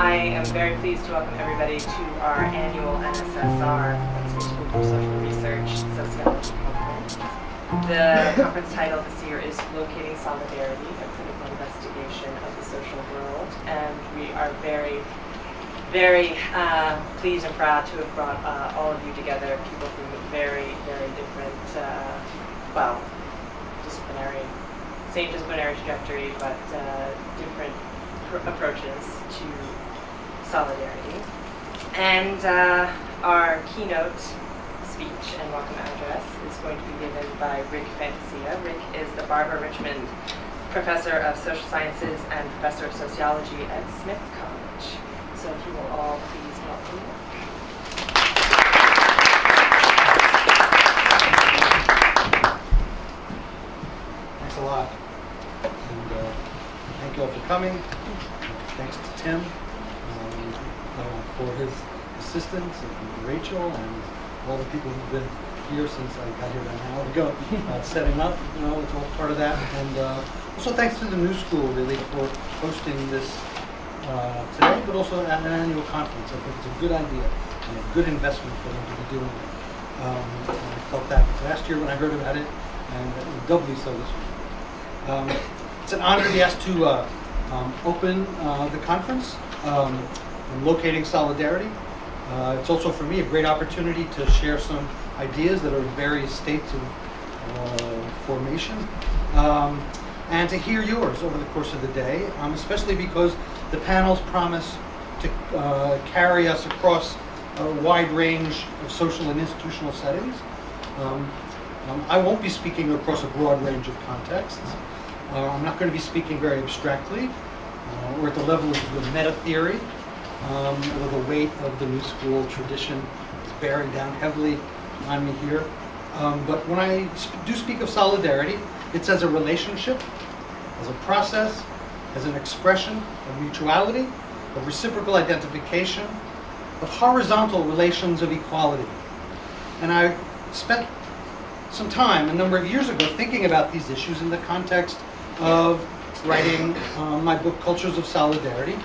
I am very pleased to welcome everybody to our annual NSSR, that's the School for Social Research, Sociology Conference. The conference title this year is Locating Solidarity, a Critical Investigation of the Social World, and we are very, very pleased and proud to have brought all of you together, people from very, very different, well, same disciplinary trajectory, but different approaches to solidarity. And our keynote speech and welcome address is going to be given by Rick Fantasia. Rick is the Barbara Richmond Professor of Social Sciences and Professor of Sociology at Smith College. So if you will all please welcome Rick. Thanks a lot. And thank you all for coming. Thanks to Tim for his assistance, and Rachel, and all the people who've been here since I got here about an hour ago, setting up. It's all part of that. And also thanks to the New School, really, for hosting this today, but also at an annual conference. I think it's a good idea and a good investment for them to be doing it. I felt that last year when I heard about it, and doubly so this year. It's an honor to be asked to open the conference, Locating Solidarity. It's also for me a great opportunity to share some ideas that are in various states of formation, and to hear yours over the course of the day, especially because the panels promise to carry us across a wide range of social and institutional settings. I won't be speaking across a broad range of contexts. I'm not going to be speaking very abstractly or at the level of the meta theory, where the weight of the New School tradition is bearing down heavily on me here. But when I do speak of solidarity, it's as a relationship, as a process, as an expression of mutuality, of reciprocal identification, of horizontal relations of equality. And I spent some time, a number of years ago, thinking about these issues in the context of writing my book, Cultures of Solidarity.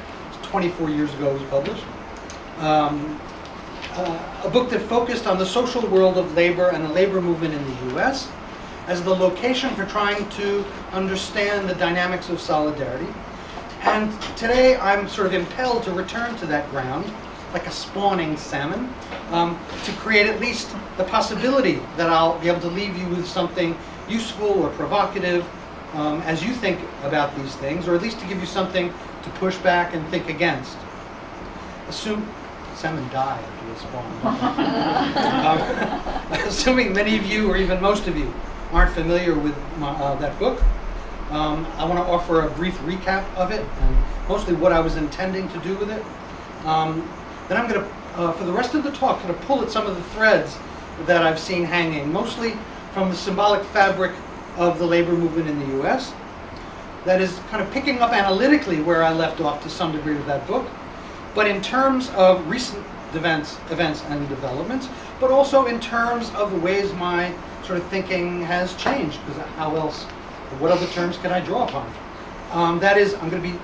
24 years ago it was published. A book that focused on the social world of labor and the labor movement in the US as the location for trying to understand the dynamics of solidarity. And today I'm sort of impelled to return to that ground, like a spawning salmon, to create at least the possibility that I'll be able to leave you with something useful or provocative as you think about these things, or at least to give you something to push back and think against. Assume salmon die after they spawn. Assuming many of you, or even most of you, aren't familiar with that book, I want to offer a brief recap of it, and mostly what I was intending to do with it. Then I'm going to, for the rest of the talk, going to pull at some of the threads that I've seen hanging, mostly from the symbolic fabric of the labor movement in the US. That is kind of picking up analytically where I left off to some degree with that book, but in terms of recent events and developments, but also in terms of the ways my sort of thinking has changed, because how else, what other terms can I draw upon? That is, I'm going to be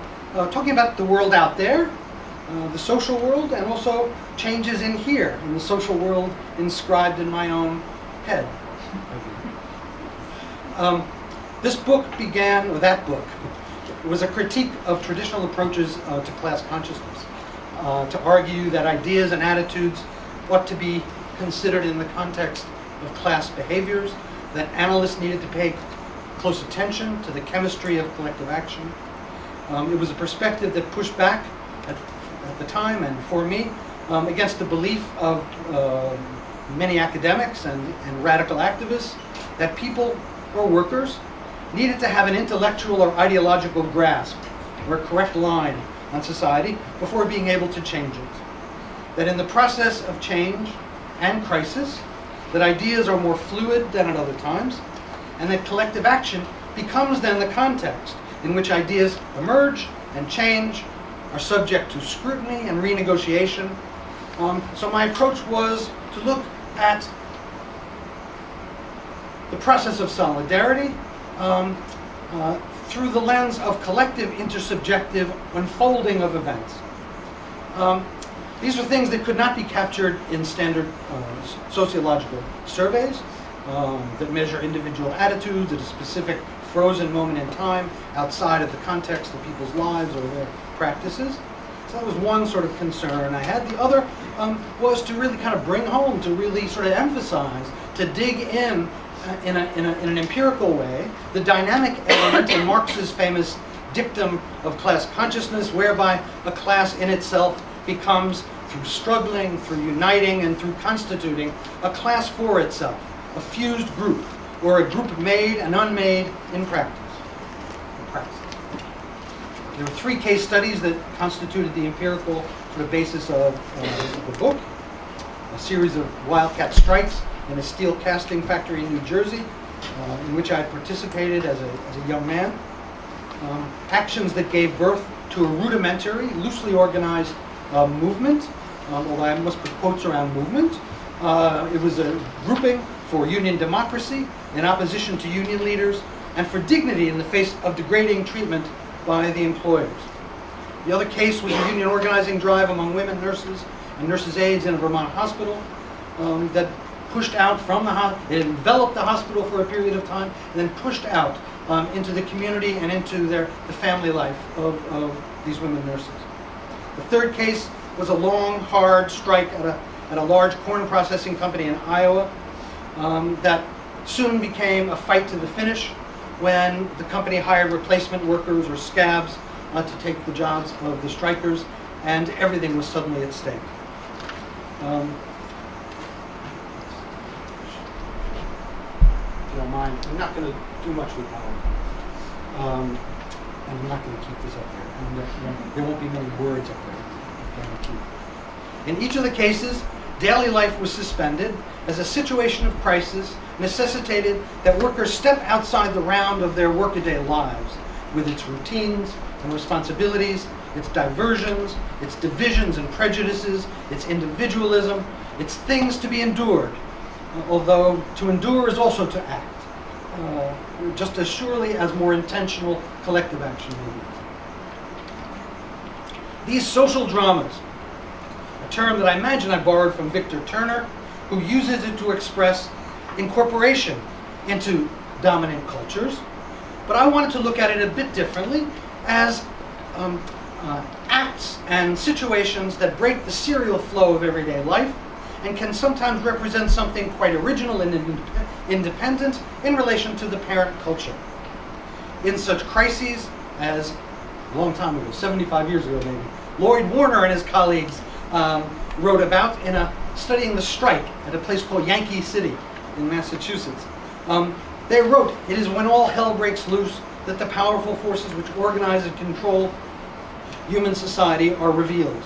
talking about the world out there, the social world, and also changes in here, in the social world inscribed in my own head. This book began, or that book, was a critique of traditional approaches to class consciousness, to argue that ideas and attitudes ought to be considered in the context of class behaviors, that analysts needed to pay close attention to the chemistry of collective action. It was a perspective that pushed back at the time and for me against the belief of many academics and radical activists that people or workers needed to have an intellectual or ideological grasp or a correct line on society before being able to change it. That in the process of change and crisis, that ideas are more fluid than at other times, and that collective action becomes then the context in which ideas emerge and change, are subject to scrutiny and renegotiation. So my approach was to look at the process of solidarity through the lens of collective intersubjective unfolding of events. These are things that could not be captured in standard sociological surveys that measure individual attitudes at a specific frozen moment in time outside of the context of people's lives or their practices. So that was one sort of concern I had. The other was to really kind of bring home, to really sort of emphasize, to dig in an empirical way, the dynamic element in Marx's famous dictum of class consciousness, whereby a class in itself becomes, through struggling, through uniting, and through constituting, a class for itself, a fused group, or a group made and unmade in practice. There were 3 case studies that constituted the empirical sort of basis of the book. A series of wildcat strikes in a steel casting factory in New Jersey, in which I participated as a young man. Actions that gave birth to a rudimentary, loosely organized movement, although I must put quotes around movement. It was a grouping for union democracy in opposition to union leaders and for dignity in the face of degrading treatment by the employers. The other case was a union organizing drive among women nurses and nurses' aides in a Vermont hospital that pushed out from the hospital. It enveloped the hospital for a period of time and then pushed out into the community and into the family life of these women nurses. The third case was a long, hard strike at a large corn processing company in Iowa that soon became a fight to the finish when the company hired replacement workers or scabs to take the jobs of the strikers, and everything was suddenly at stake. If you don't mind, I'm not going to do much with PowerPoint. And I'm not going to keep this up there. And there won't be many words up there. In each of the cases, daily life was suspended as a situation of crisis necessitated that workers step outside the round of their workaday lives with its routines and responsibilities, its diversions, its divisions and prejudices, its individualism, its things to be endured, although to endure is also to act, just as surely as more intentional collective action may be. These social dramas, a term that I imagine I borrowed from Victor Turner, who uses it to express incorporation into dominant cultures, but I wanted to look at it a bit differently as acts and situations that break the serial flow of everyday life and can sometimes represent something quite original and independent in relation to the parent culture. In such crises as, a long time ago, 75 years ago maybe, Lloyd Warner and his colleagues wrote about in studying the strike at a place called Yankee City in Massachusetts. They wrote, "It is when all hell breaks loose that the powerful forces which organize and control human society are revealed.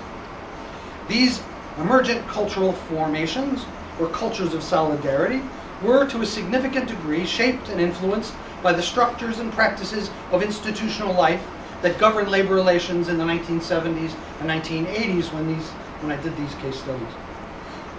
These emergent cultural formations, or cultures of solidarity, were to a significant degree shaped and influenced by the structures and practices of institutional life that governed labor relations in the 1970s and 1980s when I did these case studies.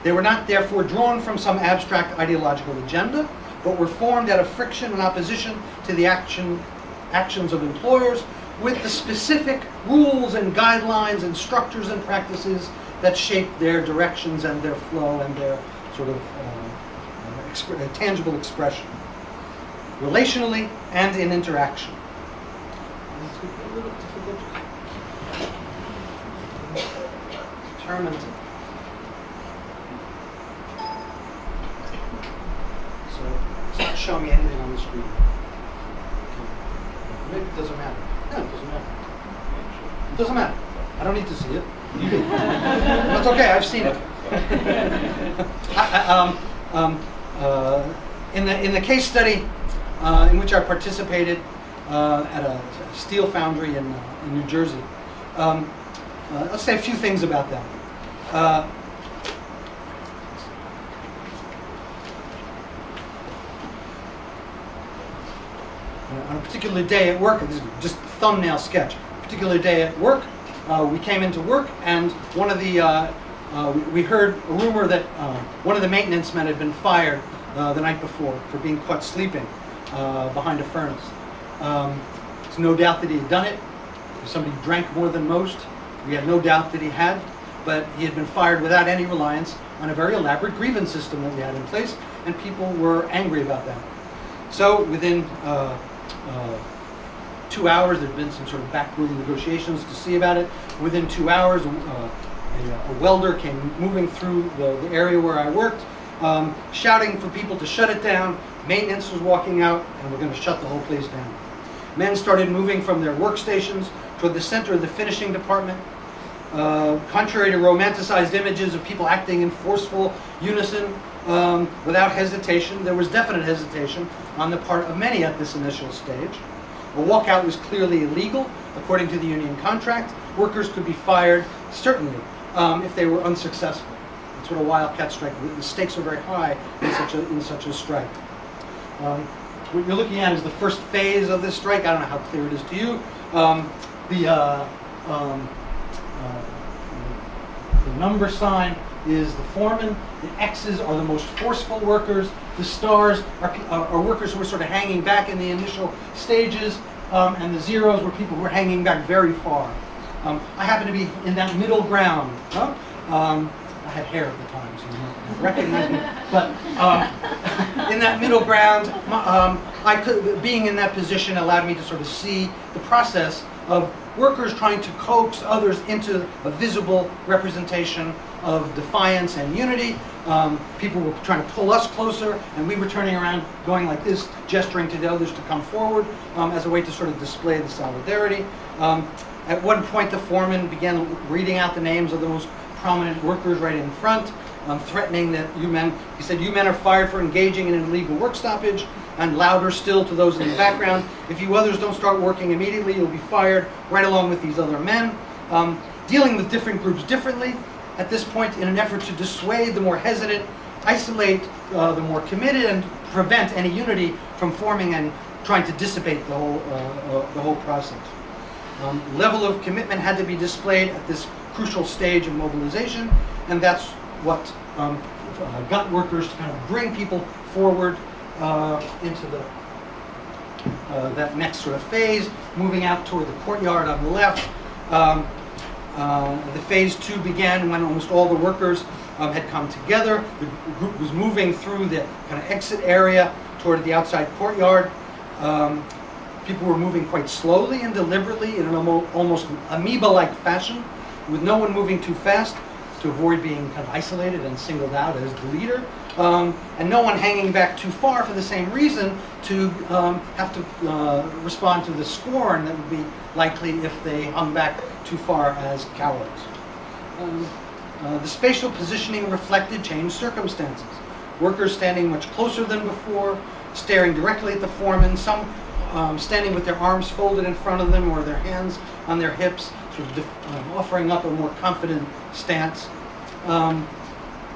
They were not therefore drawn from some abstract ideological agenda, but were formed out of friction and opposition to the actions of employers with the specific rules and guidelines and structures and practices that shape their directions and their flow and their sort of tangible expression, relationally and in interaction." A little difficult. Determined. So it's not showing me anything on the screen. Okay. Maybe it doesn't matter. No, it doesn't matter. It doesn't matter. I don't need to see it. You do. That's okay. I've seen it. In the case study in which I participated at a steel foundry in New Jersey, let's say a few things about that. On a particular day at work, this is just a thumbnail sketch. A particular day at work, we came into work, and one of the we heard a rumor that one of the maintenance men had been fired the night before for being caught sleeping behind a furnace. There's no doubt that he had done it. If somebody drank more than most, we had no doubt that he had. but he had been fired without any reliance on a very elaborate grievance system that we had in place, and people were angry about that. So within 2 hours, there had been some sort of backroom negotiations to see about it. Within 2 hours, a welder came moving through the area where I worked, shouting for people to shut it down. Maintenance was walking out, and we're going to shut the whole place down. Men started moving from their workstations toward the center of the finishing department. Contrary to romanticized images of people acting in forceful unison, without hesitation, there was definite hesitation on the part of many at this initial stage. A walkout was clearly illegal. According to the union contract, workers could be fired, certainly, if they were unsuccessful. That's what a wildcat strike, the stakes are very high in such a strike. What you're looking at is the first phase of this strike. I don't know how clear it is to you. The number sign is the foreman. The X's are the most forceful workers. The stars are workers who were sort of hanging back in the initial stages, and the zeros were people who were hanging back very far. I happen to be in that middle ground. I had hair at the time, so you don't recognize me. But in that middle ground, being in that position allowed me to sort of see the process of workers trying to coax others into a visible representation of defiance and unity. People were trying to pull us closer, and we were turning around going like this, gesturing to the others to come forward as a way to sort of display the solidarity. At one point, the foreman began reading out the names of the most prominent workers right in front, threatening that he said, "You men are fired for engaging in an illegal work stoppage," and louder still to those in the background, "If you others don't start working immediately, you'll be fired right along with these other men." Dealing with different groups differently at this point in an effort to dissuade the more hesitant, isolate the more committed, and prevent any unity from forming and trying to dissipate the whole process. Level of commitment had to be displayed at this crucial stage of mobilization, and that's what got workers to kind of bring people forward into that next sort of phase, moving out toward the courtyard on the left. The phase 2 began when almost all the workers had come together. The group was moving through the kind of exit area toward the outside courtyard. People were moving quite slowly and deliberately in an almost amoeba-like fashion, with no one moving too fast to avoid being kind of isolated and singled out as the leader, and no one hanging back too far for the same reason to have to respond to the scorn that would be likely if they hung back too far as cowards. The spatial positioning reflected changed circumstances. Workers standing much closer than before, staring directly at the foreman, some standing with their arms folded in front of them or their hands on their hips, sort of offering up a more confident stance,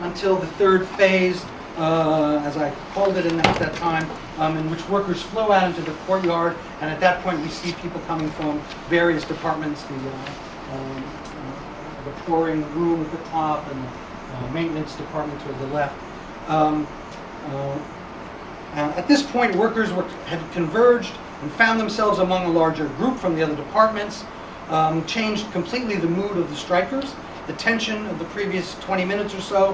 until the third phase, as I called it at that time, in which workers flow out into the courtyard, and at that point we see people coming from various departments, the pouring room at the top and the maintenance department toward the left. At this point, workers had converged and found themselves among a larger group from the other departments, changed completely the mood of the strikers. The tension of the previous 20 minutes or so,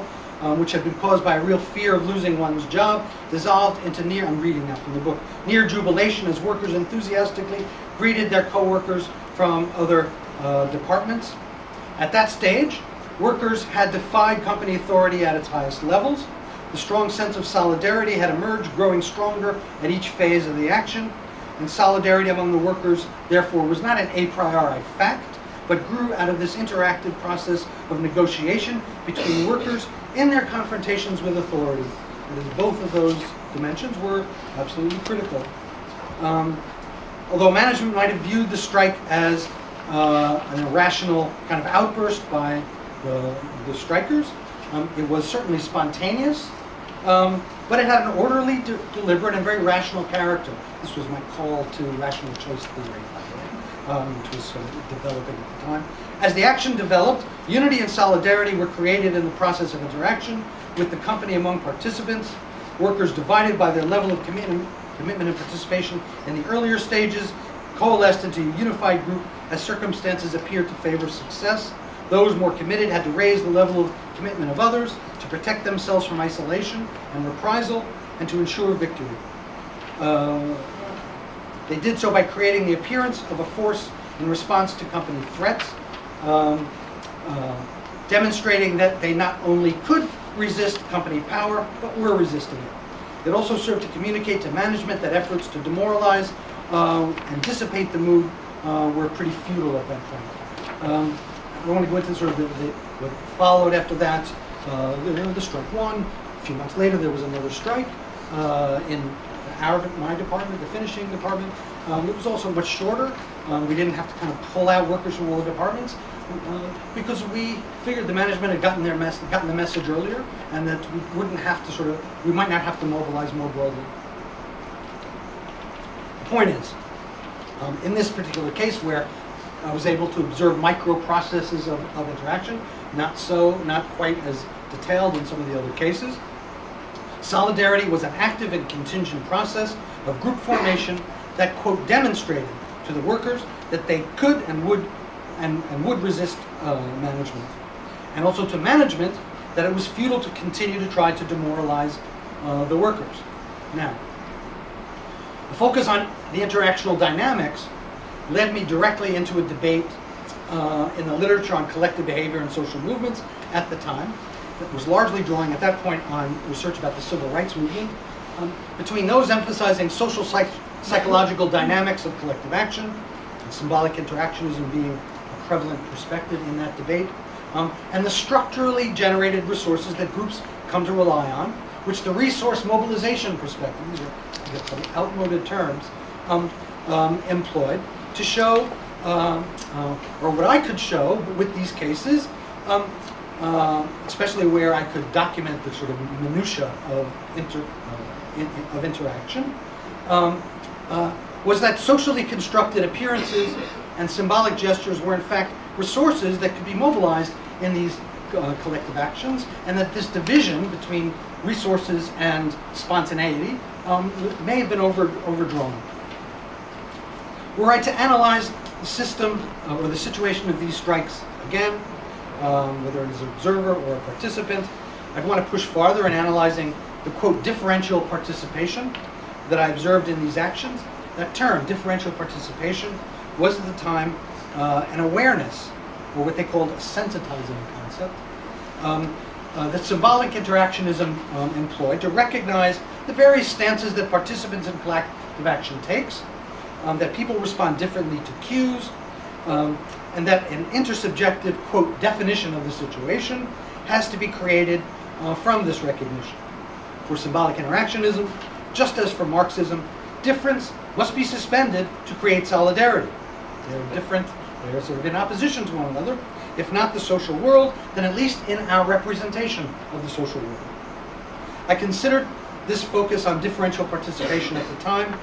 which had been caused by a real fear of losing one's job, dissolved into I'm reading that from the book, near jubilation as workers enthusiastically greeted their co-workers from other departments. At that stage, workers had defied company authority at its highest levels. The strong sense of solidarity had emerged, growing stronger at each phase of the action, and solidarity among the workers, therefore, was not an a priori fact, but grew out of this interactive process of negotiation between workers in their confrontations with authority. And both of those dimensions were absolutely critical. Although management might have viewed the strike as an irrational kind of outburst by the strikers, it was certainly spontaneous, but it had an orderly, deliberate, and very rational character. This was my call to rational choice theory, by the way, which was developing at the time. As the action developed, unity and solidarity were created in the process of interaction with the company among participants. Workers divided by their level of commitment and participation in the earlier stages coalesced into a unified group as circumstances appeared to favor success. Those more committed had to raise the level of commitment of others to protect themselves from isolation and reprisal and to ensure victory. They did so by creating the appearance of a force in response to company threats, demonstrating that they not only could resist company power, but were resisting it. It also served to communicate to management that efforts to demoralize and dissipate the mood were pretty futile at that point. I don't want to go into sort of what followed after that. The strike won. A few months later, there was another strike in my department, the finishing department. It was also much shorter. We didn't have to kind of pull out workers from all the departments because we figured the management had gotten the message earlier, and that we wouldn't have to we might not have to mobilize more broadly. The point is, in this particular case where I was able to observe micro processes of interaction, not quite as detailed in some of the other cases. Solidarity was an active and contingent process of group formation that, quote, demonstrated to the workers that they could and would resist management. And also to management that it was futile to continue to try to demoralize the workers. Now, the focus on the interactional dynamics led me directly into a debate in the literature on collective behavior and social movements at the time that was largely drawing at that point on research about the civil rights movement, between those emphasizing social psychological dynamics of collective action and symbolic interactionism being a prevalent perspective in that debate, and the structurally generated resources that groups come to rely on, which the resource mobilization perspective, these are I guess, some outmoded terms, employed to show, or what I could show with these cases, especially where I could document the sort of minutia of interaction, was that socially constructed appearances and symbolic gestures were in fact resources that could be mobilized in these collective actions, and that this division between resources and spontaneity may have been overdrawn. Were I to analyze the system or the situation of these strikes again, whether as an observer or a participant, I'd want to push farther in analyzing the, quote, differential participation that I observed in these actions. That term, differential participation, was at the time an awareness, or what they called a sensitizing concept, that symbolic interactionism employed to recognize the various stances that participants in collective action takes, that people respond differently to cues, and that an intersubjective, quote, definition of the situation has to be created from this recognition. For symbolic interactionism, just as for Marxism, difference must be suspended to create solidarity. They're different, they're sort of in opposition to one another. If not the social world, then at least in our representation of the social world. I considered this focus on differential participation at the time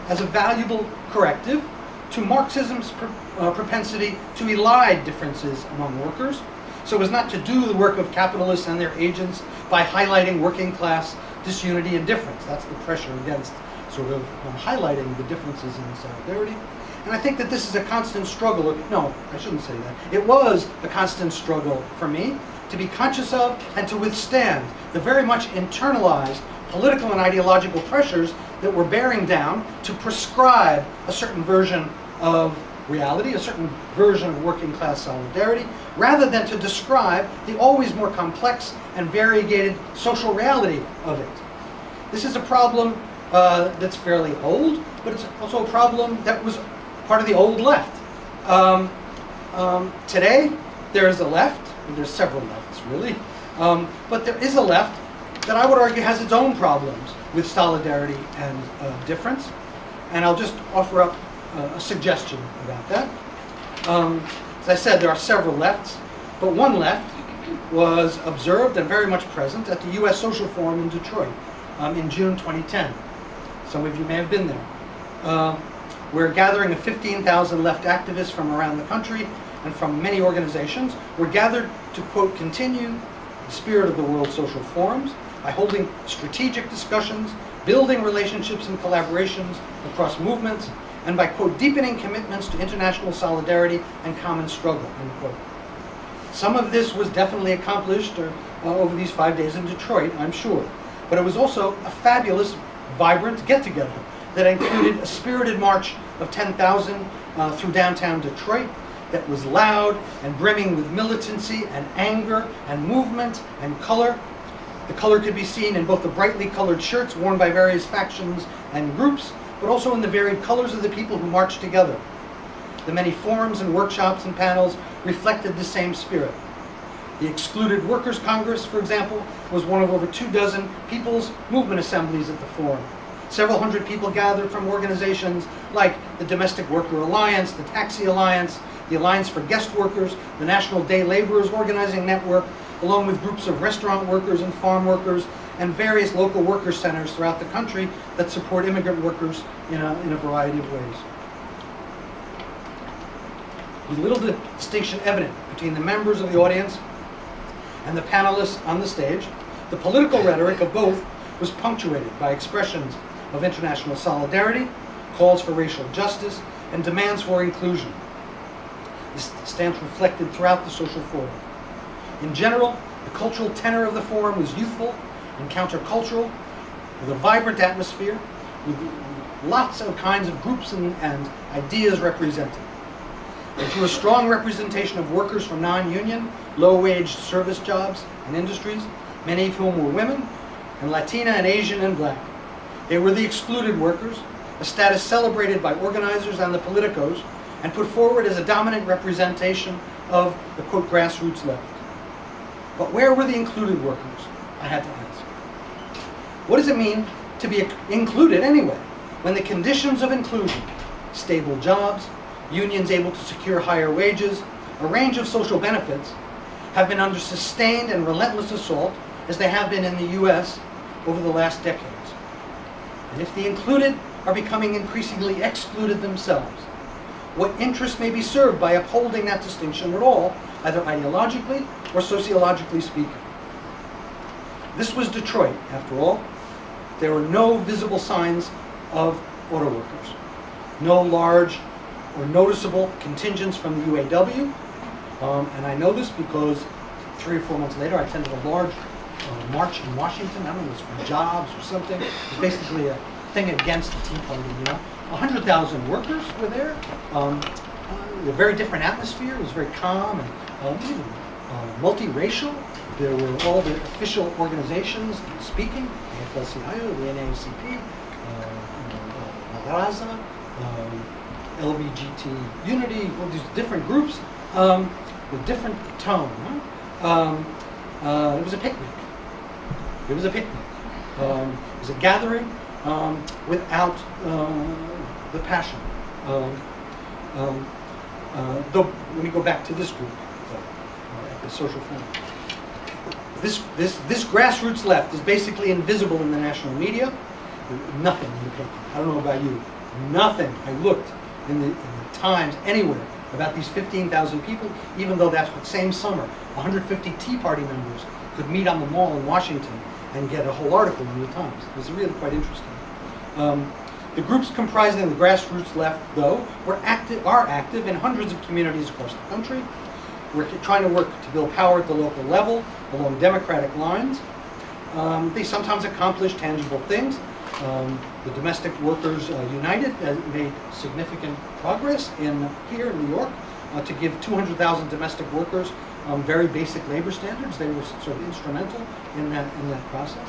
as a valuable corrective to Marxism's propensity to elide differences among workers, so as not to do the work of capitalists and their agents by highlighting working class disunity and difference. That's the pressure against sort of highlighting the differences in solidarity. And I think that this is a constant struggle. No, I shouldn't say that. It was a constant struggle for me to be conscious of and to withstand the very much internalized political and ideological pressures that were bearing down to prescribe a certain version of reality, a certain version of working class solidarity, rather than to describe the always more complex and variegated social reality of it. This is a problem that's fairly old, but it's also a problem that was part of the old left. Today, there is a left, and there's several lefts really, but there is a left that I would argue has its own problems with solidarity and difference, and I'll just offer up a suggestion about that. As I said, there are several lefts, but one left was observed and very much present at the US Social Forum in Detroit in June 2010. Some of you may have been there. We're a gathering of 15,000 left activists from around the country and from many organizations. We're gathered to, quote, continue the spirit of the World Social Forums by holding strategic discussions, building relationships and collaborations across movements, and by, quote, deepening commitments to international solidarity and common struggle, end quote. Some of this was definitely accomplished over these 5 days in Detroit, I'm sure. But it was also a fabulous, vibrant get-together that included a spirited march of 10,000 through downtown Detroit that was loud and brimming with militancy and anger and movement and color. The color could be seen in both the brightly colored shirts worn by various factions and groups, but also in the varied colors of the people who marched together. The many forums and workshops and panels reflected the same spirit. The Excluded Workers Congress, for example, was one of over 24 people's movement assemblies at the forum. Several hundred people gathered from organizations like the Domestic Worker Alliance, the Taxi Alliance, the Alliance for Guest Workers, the National Day Laborers Organizing Network, along with groups of restaurant workers and farm workers and various local worker centers throughout the country that support immigrant workers in a variety of ways. With little distinction evident between the members of the audience and the panelists on the stage, the political rhetoric of both was punctuated by expressions of international solidarity, calls for racial justice, and demands for inclusion. This stance reflected throughout the social forum. In general, the cultural tenor of the forum was youthful and countercultural, with a vibrant atmosphere, with lots of kinds of groups and ideas represented. And through a strong representation of workers from non-union, low-wage service jobs and industries, many of whom were women, and Latina and Asian and Black. They were the excluded workers, a status celebrated by organizers and the politicos, and put forward as a dominant representation of the, quote, grassroots left. But where were the included workers? I had to ask. What does it mean to be included anyway, when the conditions of inclusion, stable jobs, unions able to secure higher wages, a range of social benefits, have been under sustained and relentless assault, as they have been in the US over the last decades? And if the included are becoming increasingly excluded themselves, what interest may be served by upholding that distinction at all, either ideologically or sociologically speaking? This was Detroit, after all. There were no visible signs of auto workers, no large or noticeable contingents from the UAW, and I know this because 3 or 4 months later I attended a large march in Washington. I don't know, it was for jobs or something. It was basically a thing against the Tea Party, you know. 100,000 workers were there. A very different atmosphere. It was very calm and multiracial. There were all the official organizations speaking, the AFL-CIO, the NAACP, Raza, LBGT Unity, all these different groups with different tone. It was a picnic. It was a picnic. It was a gathering without the passion. Though, let me go back to this group at the social forum. This grassroots left is basically invisible in the national media. Nothing in the paper. I don't know about you. Nothing. I looked in the Times anywhere about these 15,000 people, even though that's what same summer 150 Tea Party members could meet on the Mall in Washington and get a whole article in the Times. It was really quite interesting. The groups comprising the grassroots left, though, are active in hundreds of communities across the country. We're trying to work to build power at the local level along democratic lines. They sometimes accomplish tangible things. The Domestic Workers United made significant progress here in New York to give 200,000 domestic workers very basic labor standards. They were sort of instrumental in that process.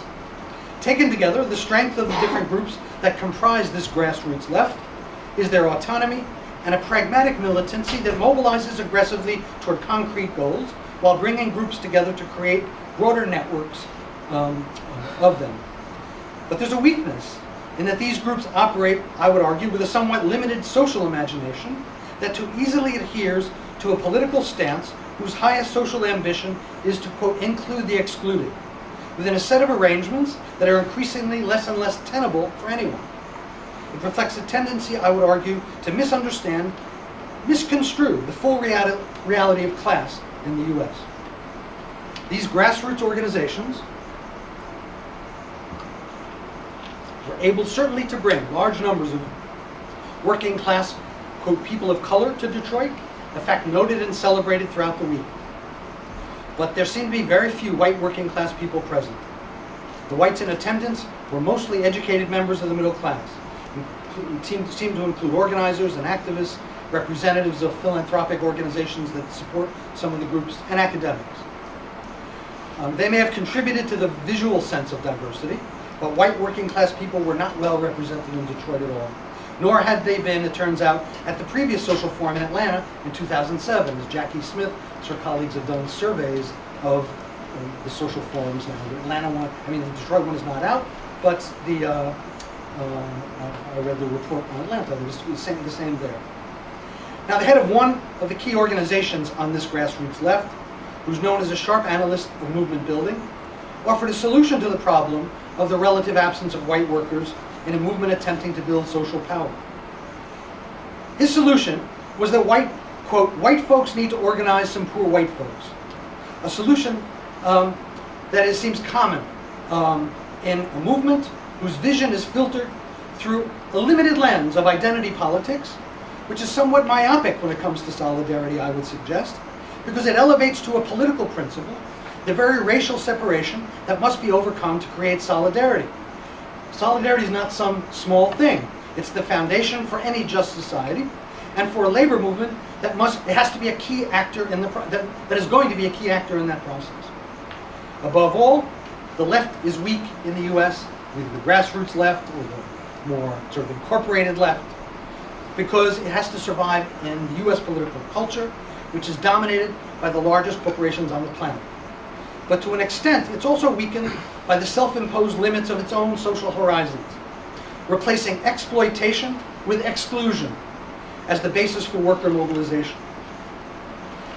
Taken together, the strength of the different groups that comprise this grassroots left is their autonomy and a pragmatic militancy that mobilizes aggressively toward concrete goals while bringing groups together to create broader networks of them. But there's a weakness in that these groups operate, I would argue, with a somewhat limited social imagination that too easily adheres to a political stance whose highest social ambition is to, quote, include the excluded, within a set of arrangements that are increasingly less and less tenable for anyone. It reflects a tendency, I would argue, to misunderstand, misconstrue the full reality of class in the U.S. These grassroots organizations were able certainly to bring large numbers of working class, quote, people of color to Detroit, a fact noted and celebrated throughout the week. but there seemed to be very few white working class people present. The whites in attendance were mostly educated members of the middle class. It seemed to include organizers and activists, representatives of philanthropic organizations that support some of the groups, and academics. They may have contributed to the visual sense of diversity, but white working class people were not well represented in Detroit at all. Nor had they been, it turns out, at the previous social forum in Atlanta in 2007, as Jackie Smith and her colleagues have done surveys of the social forums now. The Atlanta one, I mean the Detroit one is not out, but the I read the report on Atlanta. It was the same there. Now, the head of one of the key organizations on this grassroots left, who's known as a sharp analyst of movement building, offered a solution to the problem of the relative absence of white workers in a movement attempting to build social power. His solution was that quote, white folks need to organize some poor white folks. A solution that seems common in a movement whose vision is filtered through a limited lens of identity politics, which is somewhat myopic when it comes to solidarity, I would suggest, because it elevates to a political principle the very racial separation that must be overcome to create solidarity. Solidarity is not some small thing. It's the foundation for any just society, and for a labor movement it has to be a key actor in that is going to be a key actor in that process. Above all, the left is weak in the U.S., either the grassroots left or the more sort of incorporated left, because it has to survive in the U.S. political culture, which is dominated by the largest corporations on the planet. But to an extent, it's also weakened by the self-imposed limits of its own social horizons, replacing exploitation with exclusion as the basis for worker mobilization.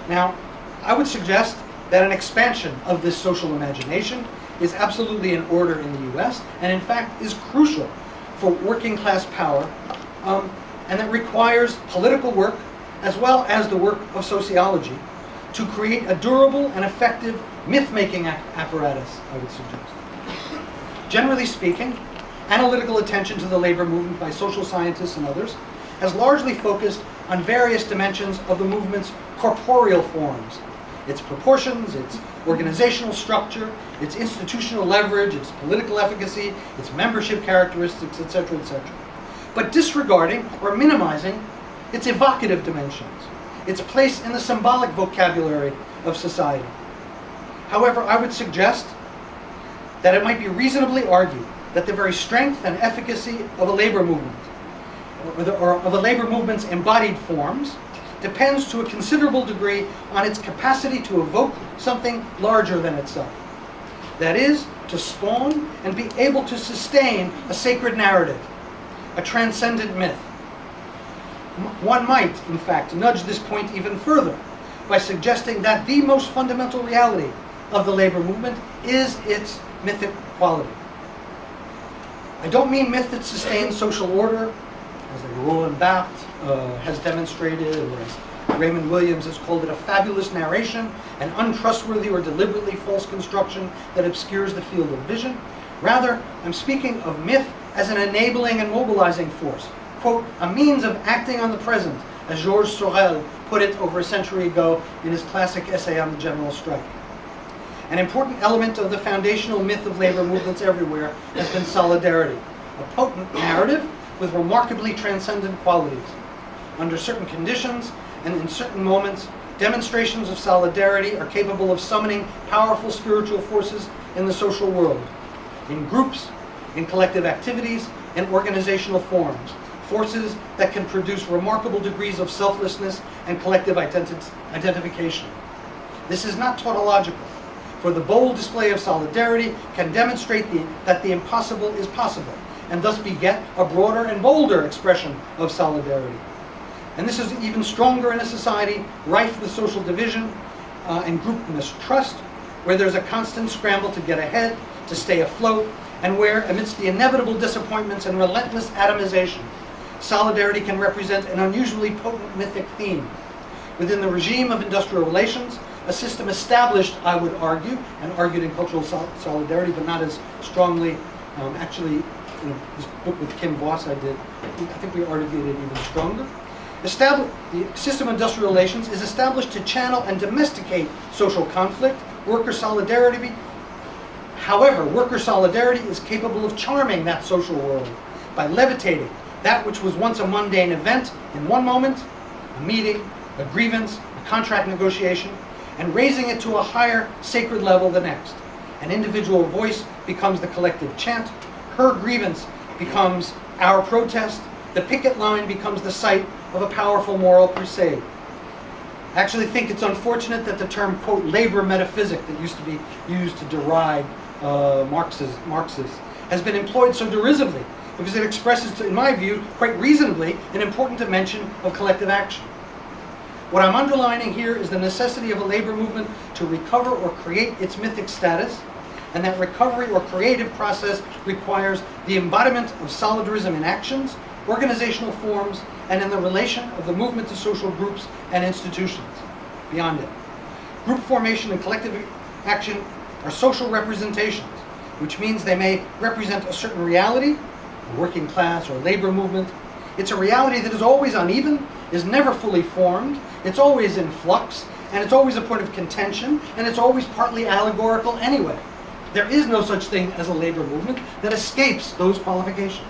Now, I would suggest that an expansion of this social imagination is absolutely in order in the U.S. and in fact is crucial for working class power, and that requires political work as well as the work of sociology to create a durable and effective myth-making apparatus, I would suggest. Generally speaking, analytical attention to the labor movement by social scientists and others has largely focused on various dimensions of the movement's corporeal forms, its proportions, its organizational structure, its institutional leverage, its political efficacy, its membership characteristics, etc., etc., but disregarding or minimizing its evocative dimensions, its place in the symbolic vocabulary of society. However, I would suggest that it might be reasonably argued that the very strength and efficacy of a labor movement, or of a labor movement's embodied forms, depends to a considerable degree on its capacity to evoke something larger than itself. That is, to spawn and be able to sustain a sacred narrative, a transcendent myth. One might, in fact, nudge this point even further by suggesting that the most fundamental reality of the labor movement is its mythic quality. I don't mean myth that sustains social order, as Roland Barthes has demonstrated, or as Raymond Williams has called it, a fabulous narration, an untrustworthy or deliberately false construction that obscures the field of vision. Rather, I'm speaking of myth as an enabling and mobilizing force, quote, a means of acting on the present, as Georges Sorel put it over a century ago in his classic essay on the general strike. An important element of the foundational myth of labor movements everywhere has been solidarity, a potent narrative with remarkably transcendent qualities. Under certain conditions and in certain moments, demonstrations of solidarity are capable of summoning powerful spiritual forces in the social world, in groups, in collective activities, and organizational forms, forces that can produce remarkable degrees of selflessness and collective identification. This is not tautological, for the bold display of solidarity can demonstrate that the impossible is possible, and thus beget a broader and bolder expression of solidarity. And this is even stronger in a society rife with social division and group mistrust, where there's a constant scramble to get ahead, to stay afloat, and where, amidst the inevitable disappointments and relentless atomization, solidarity can represent an unusually potent mythic theme. Within the regime of industrial relations, a system established, I would argue, and argued in cultural solidarity, but not as strongly, actually, in this book with Kim Voss I did, I think we argued it even stronger. The system of industrial relations is established to channel and domesticate social conflict worker solidarity is capable of charming that social world by levitating that which was once a mundane event in one moment, a meeting, a grievance, a contract negotiation, and raising it to a higher sacred level the next. An individual voice becomes the collective chant, her grievance becomes our protest, the picket line becomes the site of a powerful moral crusade. I actually think it's unfortunate that the term, quote, labor metaphysic that used to be used to deride Marxists has been employed so derisively, because it expresses, in my view, quite reasonably, an important dimension of collective action. What I'm underlining here is the necessity of a labor movement to recover or create its mythic status, and that recovery or creative process requires the embodiment of solidarism in actions, organizational forms, and in the relation of the movement to social groups and institutions. Beyond it, group formation and collective action are social representations, which means they may represent a certain reality, a working class or labor movement. It's a reality that is always uneven, is never fully formed, it's always in flux, and it's always a point of contention, and it's always partly allegorical anyway. There is no such thing as a labor movement that escapes those qualifications.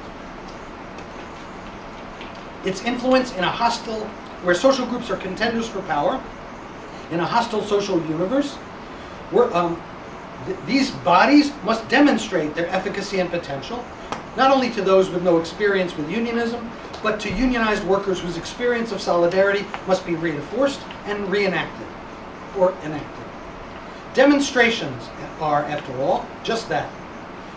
Its influence in a hostile, where social groups are contenders for power, in a hostile social universe, these bodies must demonstrate their efficacy and potential, not only to those with no experience with unionism, but to unionized workers whose experience of solidarity must be reinforced and reenacted, or enacted. Demonstrations are, after all, just that.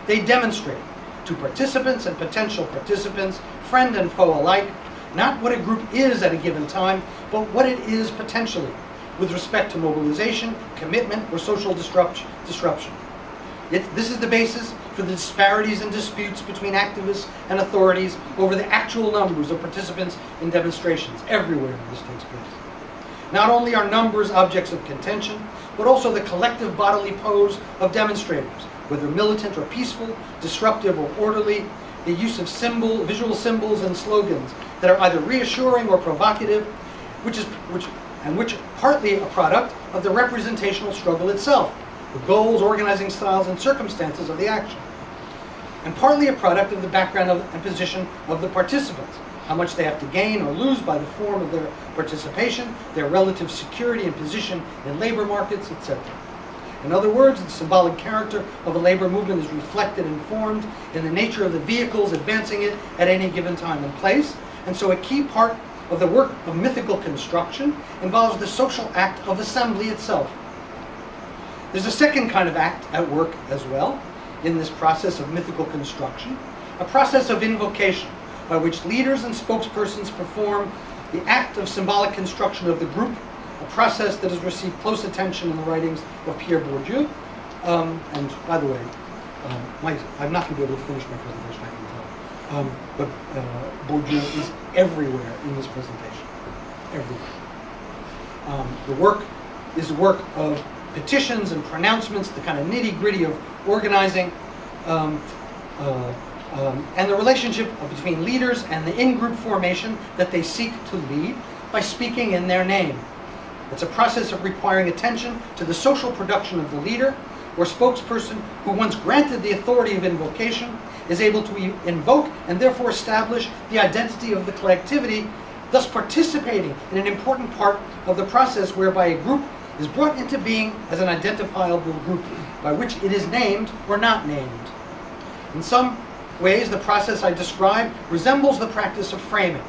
They demonstrate to participants and potential participants, friend and foe alike, not what a group is at a given time, but what it is potentially, with respect to mobilization, commitment, or social disruption. This is the basis for the disparities and disputes between activists and authorities over the actual numbers of participants in demonstrations everywhere this takes place. Not only are numbers objects of contention, but also the collective bodily pose of demonstrators, whether militant or peaceful, disruptive or orderly, the use of visual symbols and slogans that are either reassuring or provocative, which are partly a product of the representational struggle itself, the goals, organizing styles, and circumstances of the action, and partly a product of the background and position of the participants, how much they have to gain or lose by the form of their participation, their relative security and position in labor markets, etc. In other words, the symbolic character of a labor movement is reflected and formed in the nature of the vehicles advancing it at any given time and place, and so a key part of the work of mythical construction involves the social act of assembly itself. There's a second kind of act at work as well in this process of mythical construction, a process of invocation, by which leaders and spokespersons perform the act of symbolic construction of the group, a process that has received close attention in the writings of Pierre Bourdieu. And by the way, I'm not going to be able to finish my presentation, I can tell. But Bourdieu is everywhere in this presentation, everywhere. The work is the work of petitions and pronouncements, the kind of nitty-gritty of organizing, and the relationship between leaders and the in-group formation that they seek to lead by speaking in their name. It's a process of requiring attention to the social production of the leader or spokesperson who, once granted the authority of invocation, is able to invoke and therefore establish the identity of the collectivity, thus participating in an important part of the process whereby a group is brought into being as an identifiable group by which it is named or not named. In some ways, the process I describe resembles the practice of framing,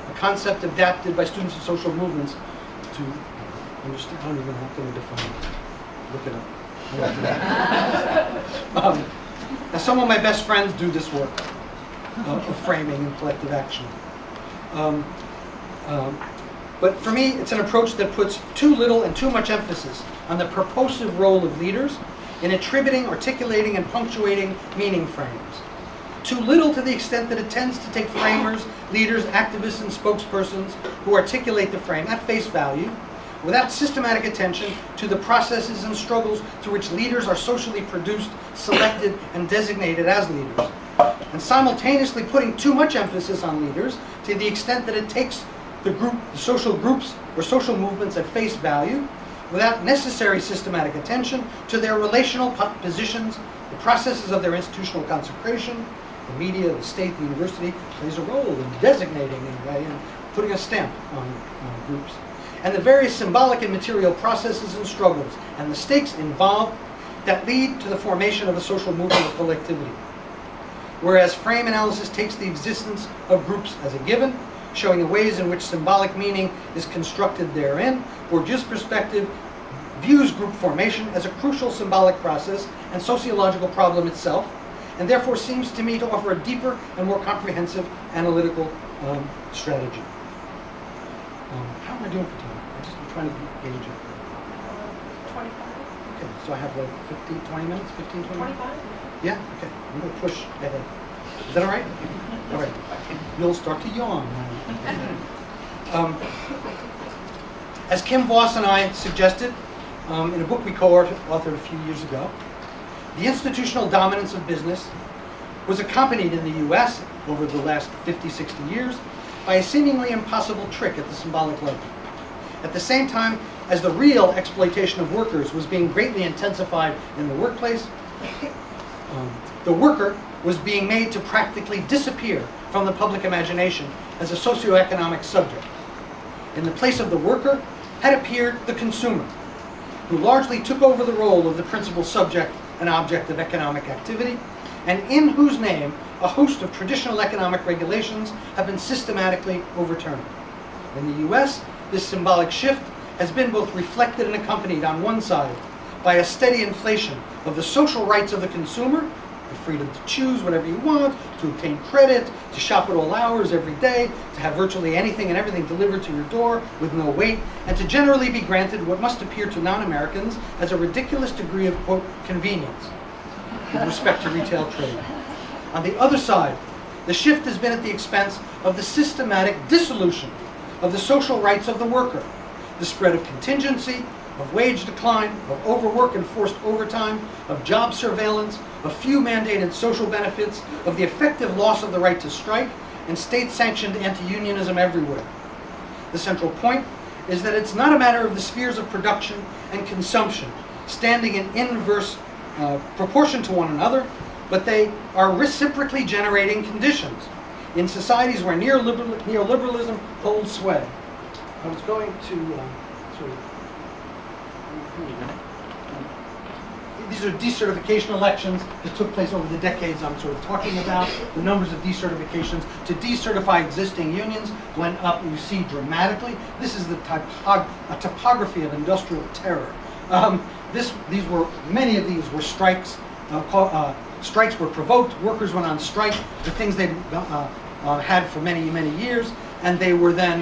a concept adapted by students of social movements to understand. I don't even have to define it. Look it up. Now, some of my best friends do this work of framing and collective action. But for me, it's an approach that puts too little and too much emphasis on the purposive role of leaders in attributing, articulating, and punctuating meaning frames. Too little to the extent that it tends to take framers, leaders, activists, and spokespersons who articulate the frame at face value, without systematic attention to the processes and struggles through which leaders are socially produced, selected, and designated as leaders, and simultaneously putting too much emphasis on leaders to the extent that it takes the social groups or social movements at face value, without necessary systematic attention to their relational positions, the processes of their institutional consecration. The media, the state, the university plays a role in designating in a way and putting a stamp on groups. And the various symbolic and material processes and struggles and the stakes involved that lead to the formation of a social movement or collectivity. Whereas frame analysis takes the existence of groups as a given, showing the ways in which symbolic meaning is constructed therein, Bourdieu's perspective views group formation as a crucial symbolic process and sociological problem itself, and therefore seems to me to offer a deeper and more comprehensive analytical strategy. How am I doing for time? I'm trying to gauge it. 25. Okay, so I have like 15, 20 minutes, 15, 20 minutes? 25? Yeah, okay. I'm going to push ahead. Is that all right? All right. You'll start to yawn. As Kim Voss and I suggested in a book we co-authored a few years ago, the institutional dominance of business was accompanied in the US over the last 50, 60 years by a seemingly impossible trick at the symbolic level. At the same time as the real exploitation of workers was being greatly intensified in the workplace, the worker was being made to practically disappear from the public imagination as a socioeconomic subject. In the place of the worker had appeared the consumer, who largely took over the role of the principal subject and object of economic activity, and in whose name a host of traditional economic regulations have been systematically overturned. In the US, this symbolic shift has been both reflected and accompanied on one side by a steady inflation of the social rights of the consumer, the freedom to choose whatever you want, to obtain credit, to shop at all hours every day, to have virtually anything and everything delivered to your door with no wait, and to generally be granted what must appear to non-Americans as a ridiculous degree of, quote, convenience with respect to retail trade. On the other side, the shift has been at the expense of the systematic dissolution of the social rights of the worker, the spread of contingency, of wage decline, of overwork and forced overtime, of job surveillance, of few mandated social benefits, of the effective loss of the right to strike, and state-sanctioned anti-unionism everywhere. The central point is that it's not a matter of the spheres of production and consumption standing in inverse proportion to one another, but they are reciprocally generating conditions in societies where neoliberalism holds sway. I was going to sort of... These are decertification elections that took place over the decades I'm sort of talking about. The numbers of decertifications to decertify existing unions went up, you see, dramatically. This is the topography of industrial terror. Many of these were strikes. Strikes were provoked. Workers went on strike. The things they'd had for many, many years, and they were then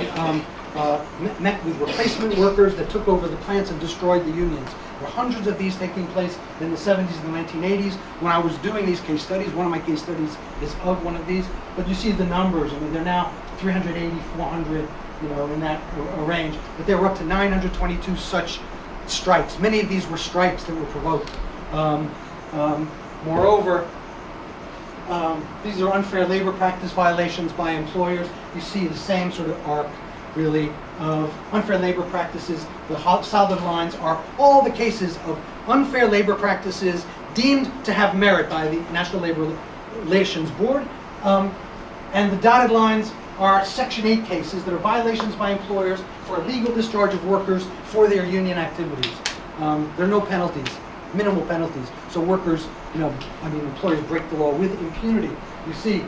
met with replacement workers that took over the plants and destroyed the unions. There were hundreds of these taking place in the 70s and the 1980s. When I was doing these case studies, one of my case studies is of one of these, but you see the numbers. I mean, they're now 380, 400, you know, in that range, but there were up to 922 such strikes. Many of these were strikes that were provoked. Moreover, these are unfair labor practice violations by employers. You see the same sort of arc, really, of unfair labor practices. The solid lines are all the cases of unfair labor practices deemed to have merit by the National Labor Relations Board. And the dotted lines are Section 8 cases that are violations by employers for illegal discharge of workers for their union activities. There are no penalties, minimal penalties. So workers, employers break the law with impunity. You see,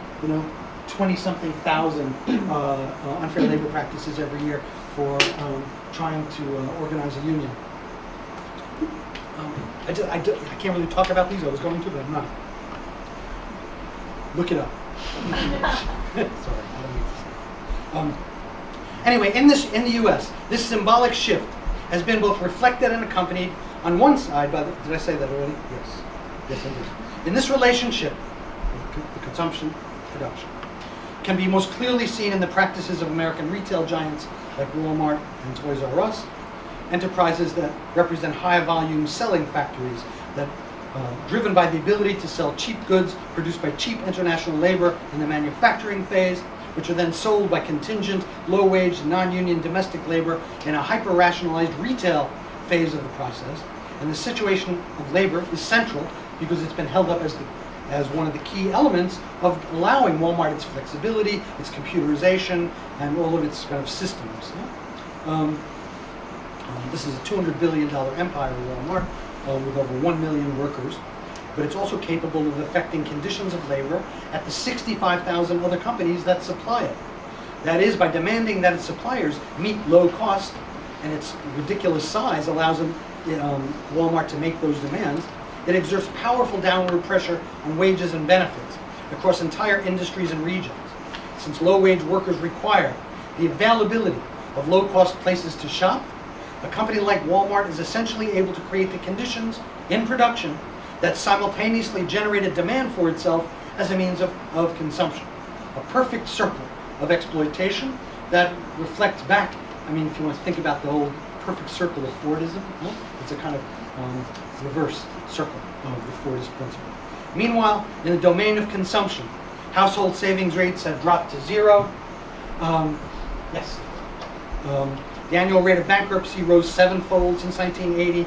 20-something thousand unfair labor practices every year for trying to organize a union. I can't really talk about these. I was going to, but I'm not. Look it up. Sorry, I don't need to say. Anyway, in the U.S., this symbolic shift has been both reflected and accompanied on one side by the, did I say that already? Yes. Yes, I did. In this relationship, the consumption, production, can be most clearly seen in the practices of American retail giants like Walmart and Toys R Us, enterprises that represent high-volume selling factories that driven by the ability to sell cheap goods produced by cheap international labor in the manufacturing phase, which are then sold by contingent, low-wage, non-union domestic labor in a hyper-rationalized retail phase of the process. And the situation of labor is central because it's been held up as one of the key elements of allowing Walmart its flexibility, its computerization, and all of its kind of systems. This is a $200 billion empire, Walmart, with over 1 million workers. But it's also capable of affecting conditions of labor at the 65,000 other companies that supply it. That is, by demanding that its suppliers meet low cost, and its ridiculous size allows Walmart to make those demands, it exerts powerful downward pressure on wages and benefits across entire industries and regions. Since low-wage workers require the availability of low-cost places to shop, a company like Walmart is essentially able to create the conditions in production that simultaneously generate a demand for itself as a means of consumption. A perfect circle of exploitation that reflects back, I mean, if you want to think about the whole perfect circle of Fordism, it's a kind of reverse circle of the Fordist principle. Meanwhile, in the domain of consumption, household savings rates have dropped to zero. The annual rate of bankruptcy rose 7-fold since 1980.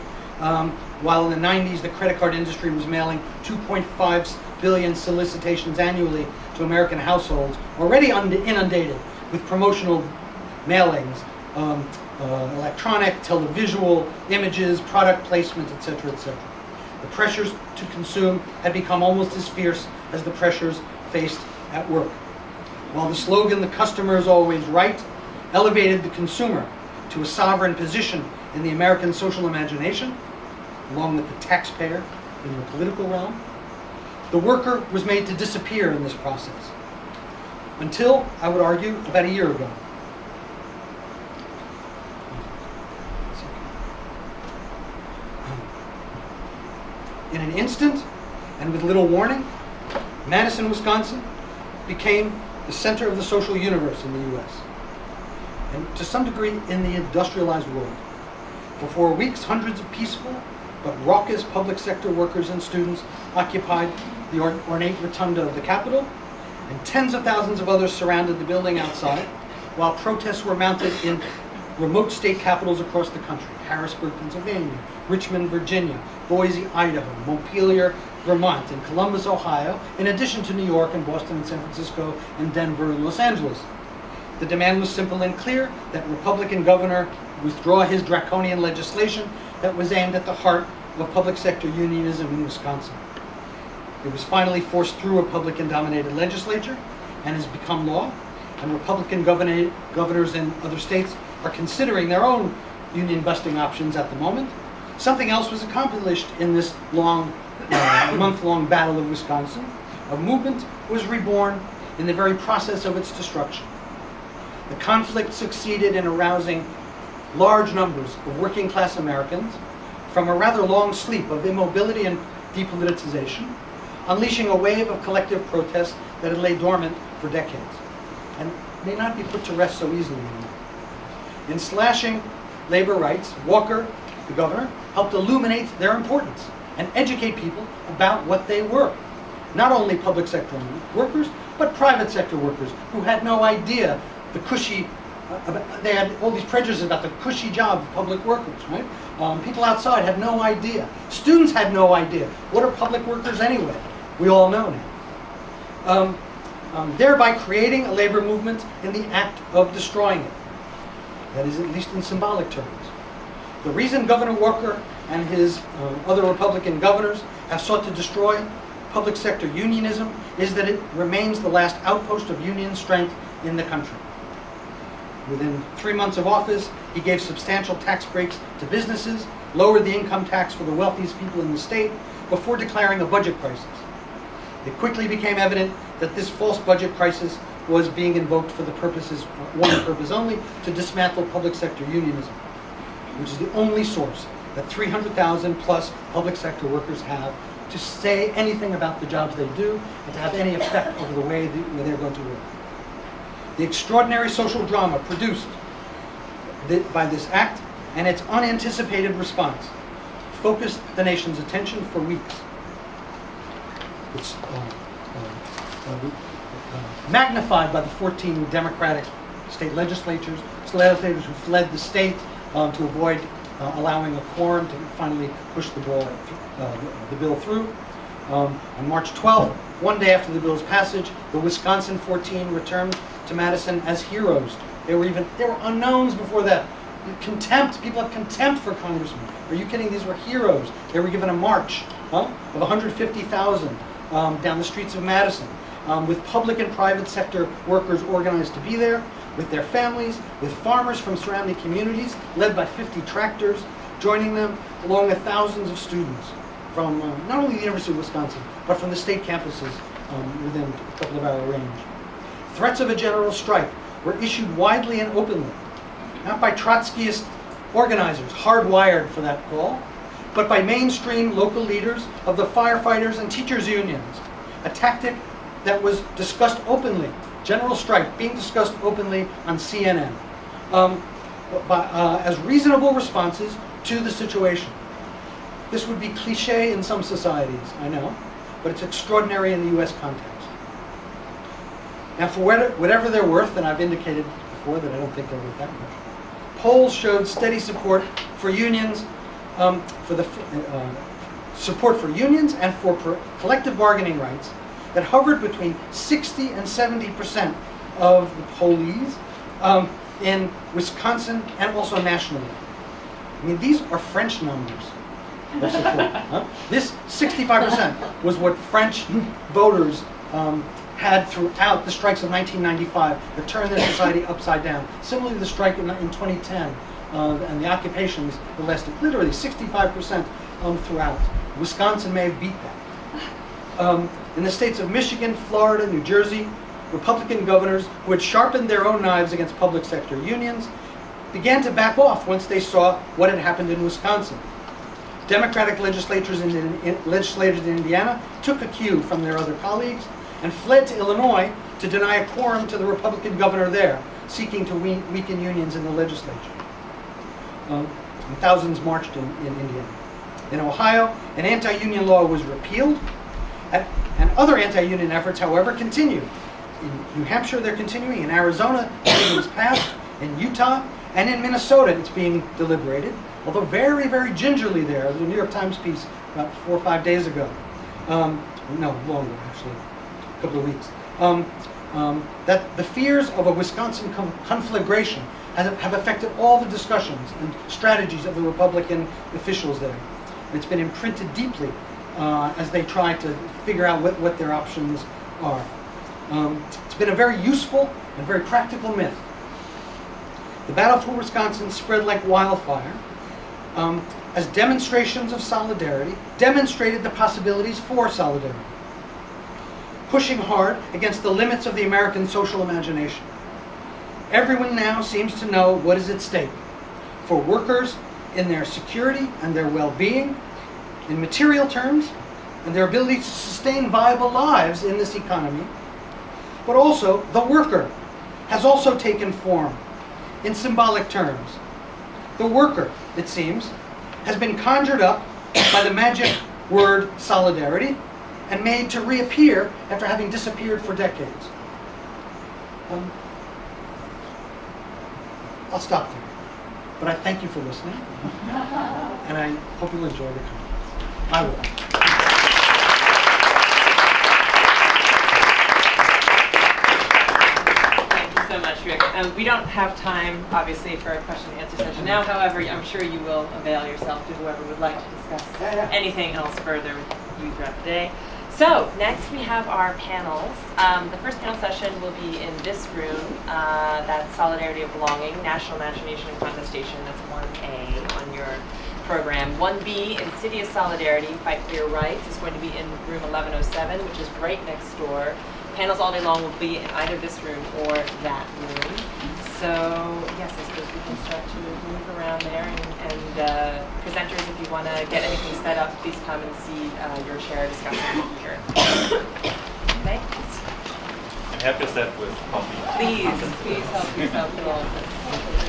While in the 90s, the credit card industry was mailing 2.5 billion solicitations annually to American households, already inundated with promotional mailings, electronic, televisual, images, product placement, etc., etc. The pressures to consume had become almost as fierce as the pressures faced at work. While the slogan, "The customer is always right," elevated the consumer to a sovereign position in the American social imagination, along with the taxpayer in the political realm, the worker was made to disappear in this process. Until, I would argue, about a year ago. In an instant, and with little warning, Madison, Wisconsin became the center of the social universe in the U.S. and to some degree in the industrialized world. For 4 weeks, hundreds of peaceful but raucous public sector workers and students occupied the ornate rotunda of the Capitol, and tens of thousands of others surrounded the building outside, while protests were mounted in remote state capitals across the country: Harrisburg, Pennsylvania, Richmond, Virginia, Boise, Idaho, Montpelier, Vermont, and Columbus, Ohio, in addition to New York and Boston and San Francisco and Denver and Los Angeles. The demand was simple and clear: that Republican governor withdraw his draconian legislation that was aimed at the heart of public sector unionism in Wisconsin. It was finally forced through a Republican-dominated legislature and has become law, and Republican governors in other states are considering their own union-busting options at the moment. Something else was accomplished in this month-long battle of Wisconsin. A movement was reborn in the very process of its destruction. The conflict succeeded in arousing large numbers of working-class Americans from a rather long sleep of immobility and depoliticization, unleashing a wave of collective protest that had laid dormant for decades and may not be put to rest so easily anymore. In slashing labor rights, Walker, the governor, helped illuminate their importance and educate people about what they were. Not only public sector workers, but private sector workers who had no idea the cushy, they had all these prejudices about the cushy job of public workers, right? People outside had no idea. Students had no idea. What are public workers anyway? We all know now. Thereby creating a labor movement in the act of destroying it. That is, at least in symbolic terms. The reason Governor Walker and his other Republican governors have sought to destroy public sector unionism is that it remains the last outpost of union strength in the country. Within 3 months of office, he gave substantial tax breaks to businesses, lowered the income tax for the wealthiest people in the state, before declaring a budget crisis. It quickly became evident that this false budget crisis was being invoked for the purposes, one purpose only, to dismantle public sector unionism, which is the only source that 300,000 plus public sector workers have to say anything about the jobs they do and to have any effect over the way they're going to work. The extraordinary social drama produced by this act and its unanticipated response focused the nation's attention for weeks. It's magnified by the 14 Democratic state legislators who fled the state to avoid allowing a quorum to finally push the bill through. On March 12th, one day after the bill's passage, the Wisconsin 14 returned to Madison as heroes. They were unknowns before that. Contempt. People have contempt for congressmen. Are you kidding? These were heroes. They were given a march of 150,000 down the streets of Madison, with public and private sector workers organized to be there, with their families, with farmers from surrounding communities, led by 50 tractors, joining them, along with thousands of students from not only the University of Wisconsin, but from the state campuses within a couple of hour range. Threats of a general strike were issued widely and openly, not by Trotskyist organizers, hardwired for that call, but by mainstream local leaders of the firefighters and teachers unions, a tactic that was discussed openly, general strike being discussed openly on CNN, as reasonable responses to the situation. This would be cliche in some societies, I know, but it's extraordinary in the US context. Now, for whatever they're worth, and I've indicated before that I don't think they're worth that much, polls showed steady support for unions, support for unions and for collective bargaining rights that hovered between 60 and 70% of the pollees in Wisconsin and also nationally. I mean, these are French numbers of support. This 65% was what French voters had throughout the strikes of 1995 that turned their society upside down. Similarly, the strike in 2010 and the occupations that lasted literally 65% throughout. Wisconsin may have beat that. In the states of Michigan, Florida, New Jersey, Republican governors who had sharpened their own knives against public sector unions began to back off once they saw what had happened in Wisconsin. Democratic legislators in Indiana took a cue from their other colleagues and fled to Illinois to deny a quorum to the Republican governor there, seeking to weaken unions in the legislature. And thousands marched in Indiana. In Ohio, an anti-union law was repealed, and other anti-union efforts, however, continued. In New Hampshire, they're continuing. In Arizona, it was passed. In Utah, and in Minnesota, it's being deliberated, although very, very gingerly there. There was a New York Times piece about 4 or 5 days ago. No, longer, actually. A couple of weeks, that the fears of a Wisconsin conflagration have affected all the discussions and strategies of the Republican officials there. It's been imprinted deeply as they try to figure out what their options are. It's been a very useful and very practical myth. The battle for Wisconsin spread like wildfire as demonstrations of solidarity demonstrated the possibilities for solidarity, pushing hard against the limits of the American social imagination. Everyone now seems to know what is at stake for workers in their security and their well-being, in material terms, and their ability to sustain viable lives in this economy. But also, the worker has also taken form in symbolic terms. The worker, it seems, has been conjured up by the magic word solidarity and made to reappear after having disappeared for decades. I'll stop there, but I thank you for listening, and I hope you'll enjoy the conference. I will. So much, Rick. We don't have time, obviously, for a question and answer session now. However, I'm sure you will avail yourself to whoever would like to discuss anything else further with you throughout the day. So, next we have our panels. The first panel session will be in this room. That's Solidarity of Belonging, National Imagination and Contestation. That's 1A on your program. 1B, Insidious Solidarity, Fight for Your Rights, is going to be in room 1107, which is right next door. Panels all day long will be in either this room or that room. So, yes, I suppose we can start to move around there. And presenters, if you want to get anything set up, please come and see your chair discussing here. Thanks. I'm happy to start with coffee. Please help yourself to all of this.